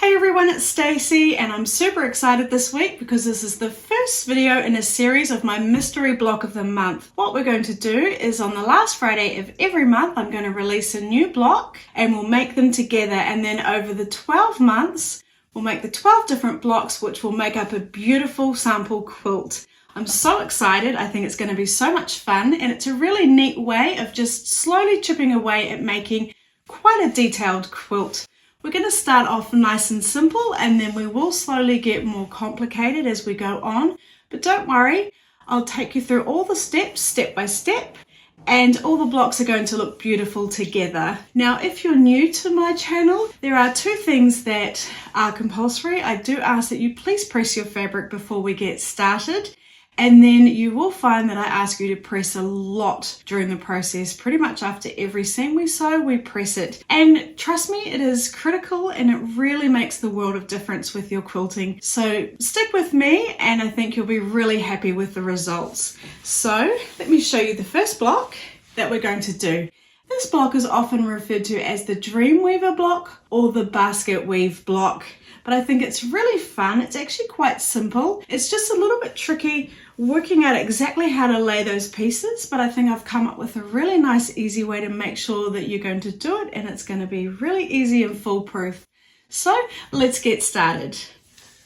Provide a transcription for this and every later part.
Hey everyone, it's Stacey and I'm super excited this week because this is the first video in a series of my mystery block of the month. What we're going to do is on the last Friday of every month, I'm going to release a new block and we'll make them together, and then over the 12 months, we'll make the 12 different blocks which will make up a beautiful sample quilt. I'm so excited. I think it's going to be so much fun, and it's a really neat way of just slowly chipping away at making quite a detailed quilt. We're going to start off nice and simple, and then we will slowly get more complicated as we go on. But don't worry, I'll take you through all the steps, step by step, and all the blocks are going to look beautiful together. Now, if you're new to my channel, there are two things that are compulsory. I do ask that you please press your fabric before we get started. And then you will find that I ask you to press a lot during the process. Pretty much after every seam we sew, we press it. And trust me, it is critical and it really makes the world of difference with your quilting. So stick with me and I think you'll be really happy with the results. So let me show you the first block that we're going to do. This block is often referred to as the Dreamweaver block or the basket weave block, but I think it's really fun. It's actually quite simple. It's just a little bit tricky working out exactly how to lay those pieces, but I think I've come up with a really nice, easy way to make sure that you're going to do it, and it's going to be really easy and foolproof. So let's get started.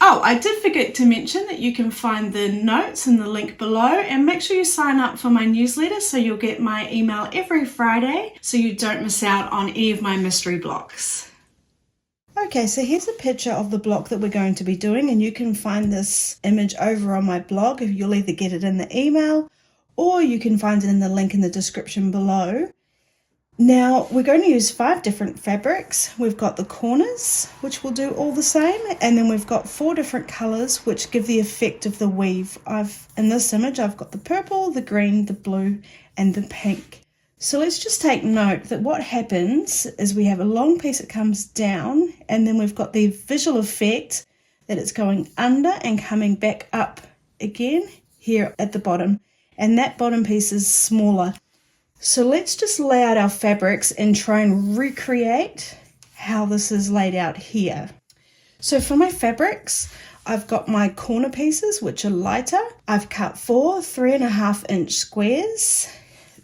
Oh, I did forget to mention that you can find the notes in the link below, and make sure you sign up for my newsletter so you'll get my email every Friday so you don't miss out on any of my mystery blocks. Okay, so here's a picture of the block that we're going to be doing, and you can find this image over on my blog. You'll either get it in the email or you can find it in the link in the description below. Now, we're going to use 5 different fabrics. We've got the corners, which will do all the same, and then we've got 4 different colours which give the effect of the weave. In this image, I've got the purple, the green, the blue, and the pink. So let's just take note that what happens is we have a long piece that comes down, and then we've got the visual effect that it's going under and coming back up again here at the bottom, and that bottom piece is smaller. So let's just lay out our fabrics and try and recreate how this is laid out here. So for my fabrics, I've got my corner pieces, which are lighter. I've cut 4 3.5-inch squares.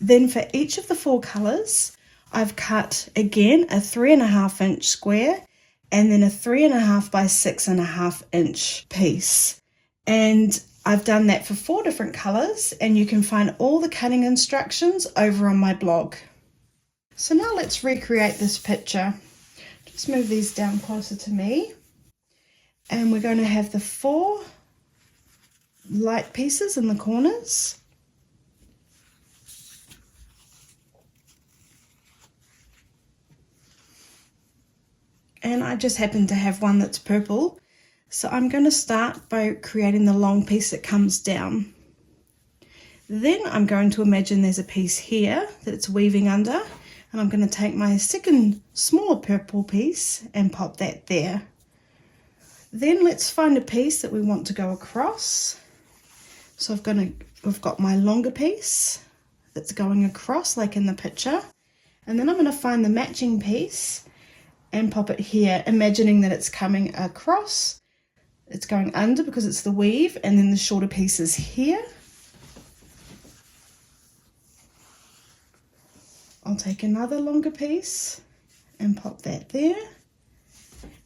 Then for each of the 4 colours, I've cut again a 3.5-inch square and then a 3.5 by 6.5 inch piece. And I've done that for 4 different colours, and you can find all the cutting instructions over on my blog. So now let's recreate this picture. Just move these down closer to me. And we're going to have the 4 light pieces in the corners. And I just happen to have one that's purple. So I'm going to start by creating the long piece that comes down. Then I'm going to imagine there's a piece here that it's weaving under, and I'm going to take my second smaller purple piece and pop that there. Then let's find a piece that we want to go across. So we've got my longer piece that's going across like in the picture, and then I'm going to find the matching piece and pop it here, imagining that it's coming across. It's going under because it's the weave, and then the shorter piece is here. I'll take another longer piece and pop that there.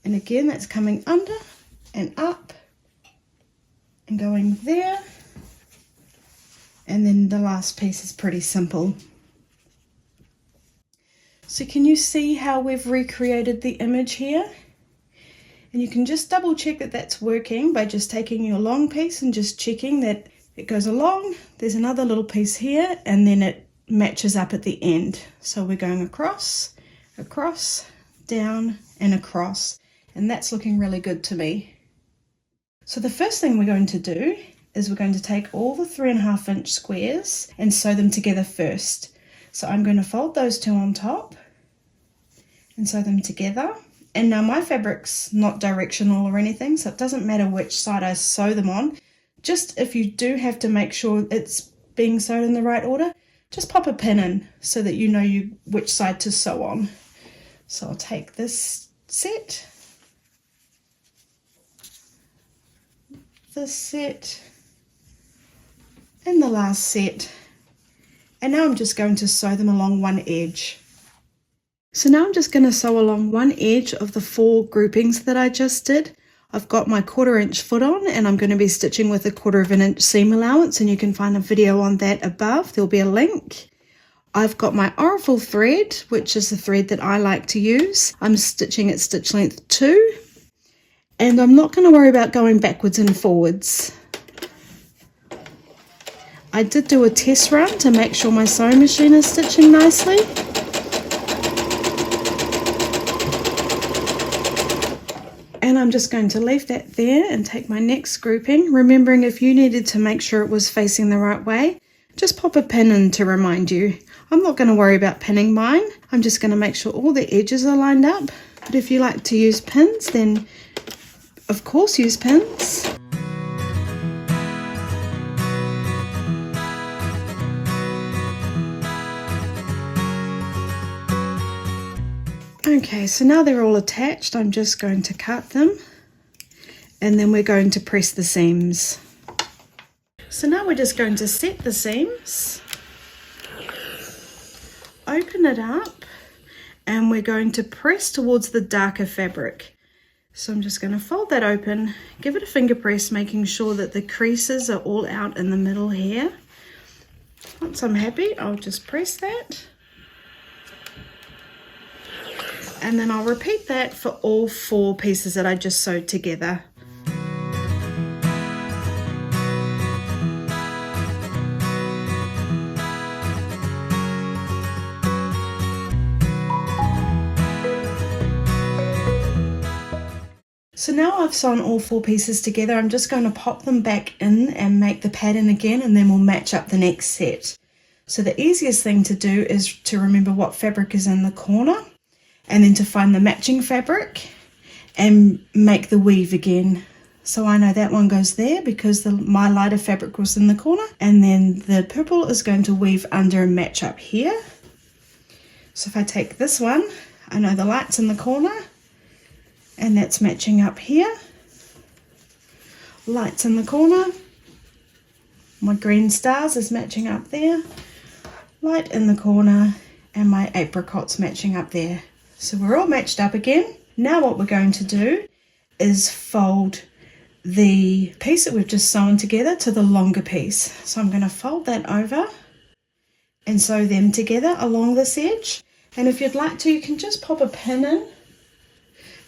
And again, that's coming under and up and going there. And then the last piece is pretty simple. So can you see how we've recreated the image here? And you can just double check that that's working by just taking your long piece and just checking that it goes along. There's another little piece here, and then it matches up at the end. So we're going across, across, down, and across. And that's looking really good to me. So the first thing we're going to do is we're going to take all the 3.5-inch squares and sew them together first. So I'm going to fold those 2 on top and sew them together. And now my fabric's not directional or anything, so it doesn't matter which side I sew them on. Just if you do have to make sure it's being sewed in the right order, just pop a pin in so that you know which side to sew on. So I'll take this set this set and the last set. And now I'm just going to sew them along one edge. So now I'm just going to sew along one edge of the 4 groupings that I just did. I've got my 1/4 inch foot on, and I'm going to be stitching with a 1/4 inch seam allowance, and you can find a video on that above. There'll be a link. I've got my orifle thread, which is the thread that I like to use. I'm stitching at stitch length 2, and I'm not going to worry about going backwards and forwards. I did do a test run to make sure my sewing machine is stitching nicely. And I'm just going to leave that there and take my next grouping, remembering if you needed to make sure it was facing the right way, just pop a pin in to remind you. I'm not going to worry about pinning mine. I'm just going to make sure all the edges are lined up. But if you like to use pins, then of course use pins. Okay, so now they're all attached, I'm just going to cut them, and then we're going to press the seams. So now we're just going to set the seams, open it up, and we're going to press towards the darker fabric. So I'm just going to fold that open, give it a finger press, making sure that the creases are all out in the middle here. Once I'm happy, I'll just press that. And then I'll repeat that for all 4 pieces that I just sewed together. So now I've sewn all 4 pieces together, I'm just going to pop them back in and make the pattern again, and then we'll match up the next set. So the easiest thing to do is to remember what fabric is in the corner, and then to find the matching fabric and make the weave again. So I know that one goes there because my lighter fabric was in the corner, and then the purple is going to weave under and match up here. So if I take this one, I know the light's in the corner and that's matching up here. Light's in the corner, my green stars is matching up there, light in the corner, and my apricot's matching up there. So we're all matched up again. Now what we're going to do is fold the piece that we've just sewn together to the longer piece. So I'm going to fold that over and sew them together along this edge. And if you'd like to, you can just pop a pin in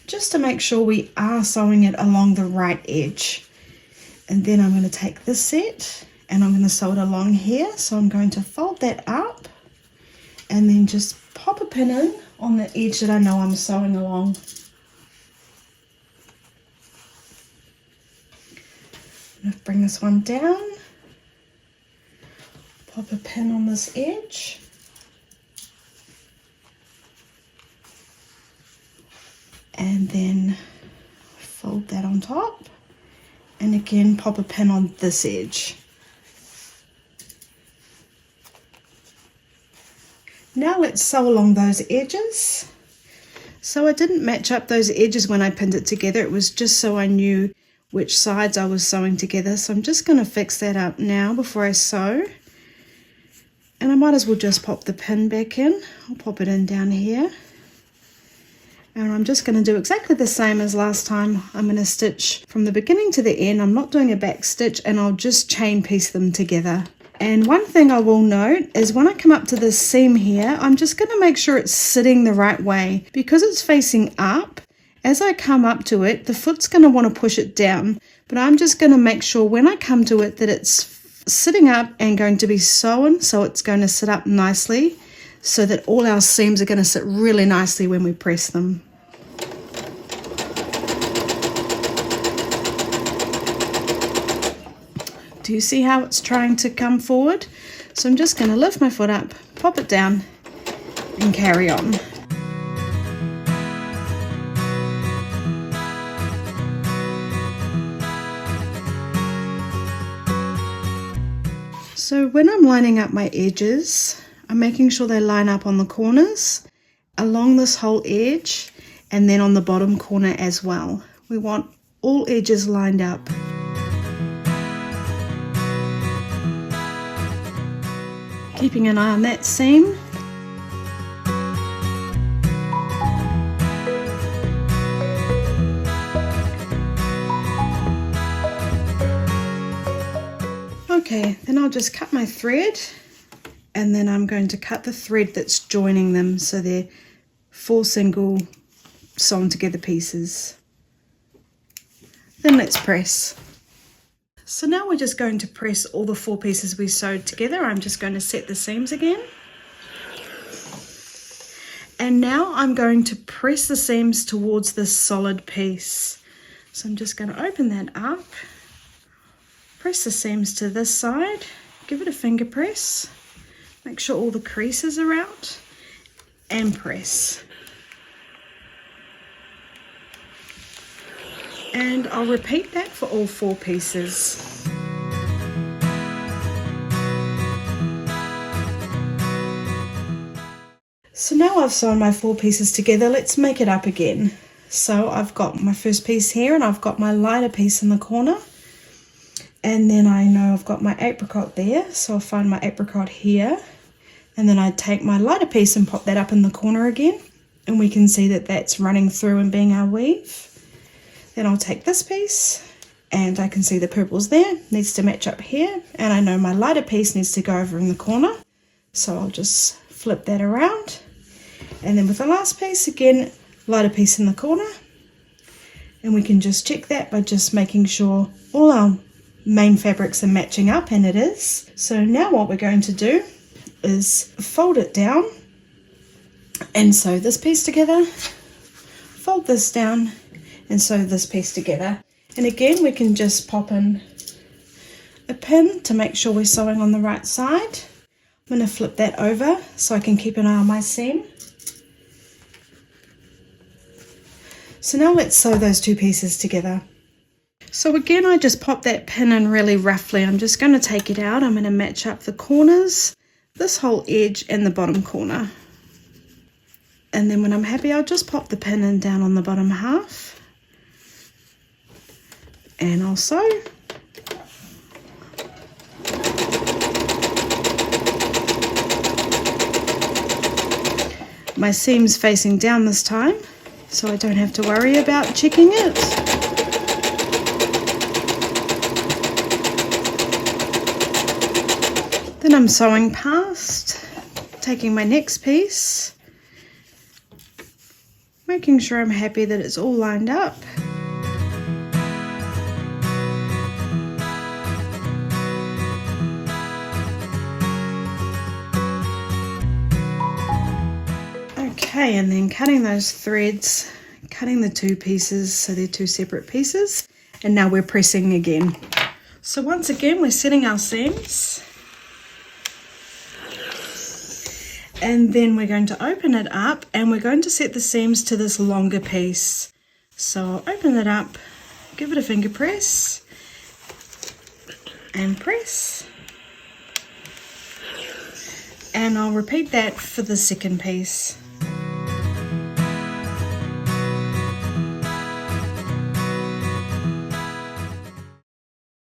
just to make sure we are sewing it along the right edge. And then I'm going to take this set and I'm going to sew it along here. So I'm going to fold that up and then just pop a pin in on the edge that I know I'm sewing along. I'm going to bring this one down, pop a pin on this edge, and then fold that on top, and again pop a pin on this edge. Now let's sew along those edges. So I didn't match up those edges when I pinned it together, it was just so I knew which sides I was sewing together. So I'm just going to fix that up now before I sew. And I might as well just pop the pin back in. I'll pop it in down here. And I'm just going to do exactly the same as last time. I'm going to stitch from the beginning to the end. I'm not doing a back stitch, and I'll just chain piece them together. And one thing I will note is when I come up to this seam here, I'm just going to make sure it's sitting the right way. Because it's facing up, as I come up to it, the foot's going to want to push it down. But I'm just going to make sure when I come to it that it's sitting up and going to be sewn, so it's going to sit up nicely, so that all our seams are going to sit really nicely when we press them. Do you see how it's trying to come forward? So I'm just going to lift my foot up, pop it down, and carry on. So when I'm lining up my edges, I'm making sure they line up on the corners, along this whole edge, and then on the bottom corner as well. We want all edges lined up. keeping an eye on that seam. Okay, then I'll just cut my thread, and then I'm going to cut the thread that's joining them, so they're 4 single sewn together pieces. Then let's press. So now we're just going to press all the 4 pieces we sewed together. I'm just going to set the seams again. And now I'm going to press the seams towards this solid piece. So I'm just going to open that up, press the seams to this side, give it a finger press, make sure all the creases are out, and press. And I'll repeat that for all 4 pieces. So now I've sewn my 4 pieces together, let's make it up again. So I've got my first piece here, and I've got my lighter piece in the corner. And then I know I've got my apricot there, so I'll find my apricot here. And then I take my lighter piece and pop that up in the corner again. And we can see that that's running through and being our weave. Then I'll take this piece, and I can see the purple's there, needs to match up here, and I know my lighter piece needs to go over in the corner, so I'll just flip that around. And then with the last piece, again, lighter piece in the corner, and we can just check that by just making sure all our main fabrics are matching up, and it is. So now what we're going to do is fold it down and sew this piece together, fold this down, and sew this piece together. And again, we can just pop in a pin to make sure we're sewing on the right side. I'm going to flip that over so I can keep an eye on my seam. So now let's sew those 2 pieces together. So again, I just pop that pin in really roughly. I'm just going to take it out. I'm going to match up the corners, this whole edge, and the bottom corner. And then when I'm happy, I'll just pop the pin in down on the bottom half. And I'll sew. My seam's facing down this time, so I don't have to worry about checking it. Then I'm sewing past, taking my next piece, making sure I'm happy that it's all lined up. Okay, and then cutting those threads, cutting the 2 pieces so they're 2 separate pieces, and now we're pressing again. So once again, we're setting our seams, and then we're going to open it up, and we're going to set the seams to this longer piece. So I'll open it up, give it a finger press, and press, and I'll repeat that for the second piece.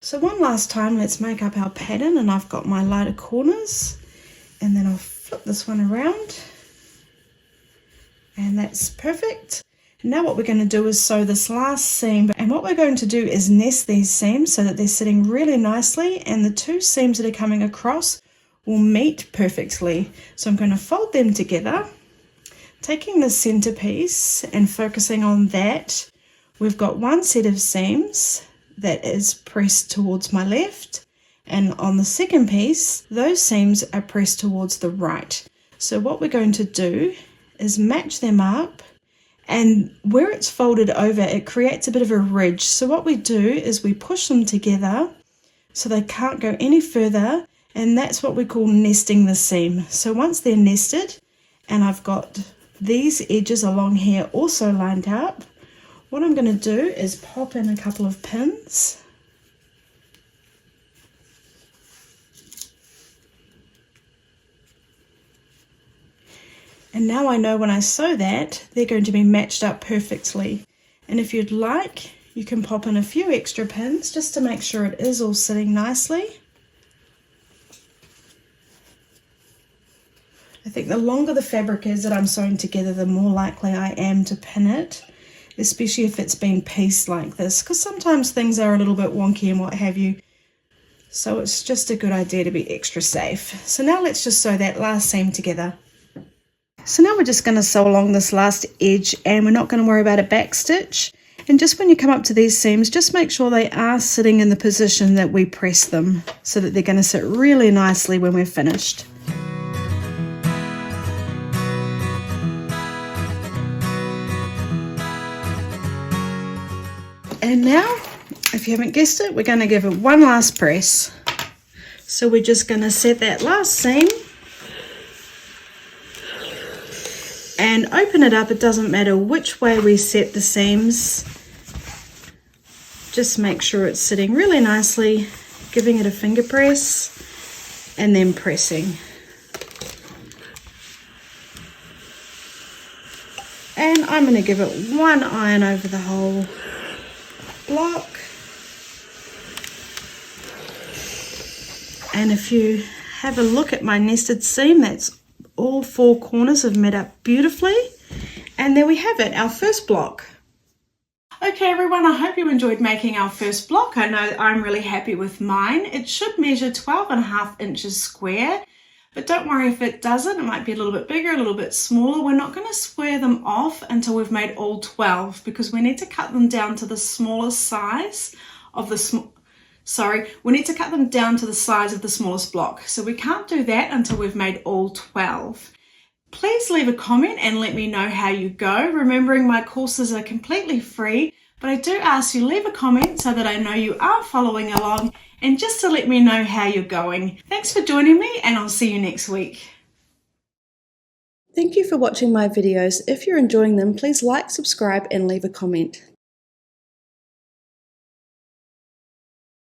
So one last time, let's make up our pattern, and I've got my lighter corners, and then I'll flip this one around, and that's perfect. Now what we're going to do is sew this last seam, and what we're going to do is nest these seams so that they're sitting really nicely, and the 2 seams that are coming across will meet perfectly. So I'm going to fold them together, taking the center piece and focusing on that. We've got 1 set of seams that is pressed towards my left, and on the second piece, those seams are pressed towards the right. So what we're going to do is match them up, and where it's folded over, it creates a bit of a ridge. So what we do is we push them together so they can't go any further, and that's what we call nesting the seam. So once they're nested, and I've got these edges along here also lined up, what I'm going to do is pop in a couple of pins. And now I know when I sew that, they're going to be matched up perfectly. And if you'd like, you can pop in a few extra pins just to make sure it is all sitting nicely. I think the longer the fabric is that I'm sewing together, the more likely I am to pin it, especially if it's been pieced like this, because sometimes things are a little bit wonky and what have you. So it's just a good idea to be extra safe. So now let's just sew that last seam together. So now we're just going to sew along this last edge, and we're not going to worry about a back stitch. And just when you come up to these seams, just make sure they are sitting in the position that we press them, so that they're going to sit really nicely when we're finished. And now, if you haven't guessed it, we're going to give it one last press. So we're just going to set that last seam and open it up. It doesn't matter which way we set the seams. Just make sure it's sitting really nicely, giving it a finger press and then pressing. And I'm going to give it one iron over the whole block. And if you have a look at my nested seam, that's all 4 corners have met up beautifully. And there we have it, our first block. Okay everyone, I hope you enjoyed making our first block. I know I'm really happy with mine. It should measure 12.5 inches square, but don't worry if it doesn't. It might be a little bit bigger, a little bit smaller. We're not going to square them off until we've made all 12, because we need to cut them down to the smallest size of the we need to cut them down to the size of the smallest block. So we can't do that until we've made all 12. Please leave a comment and let me know how you go. Remembering my courses are completely free, but I do ask you leave a comment so that I know you are following along and just to let me know how you're going. Thanks for joining me, and I'll see you next week. Thank you for watching my videos. If you're enjoying them, please like, subscribe and leave a comment.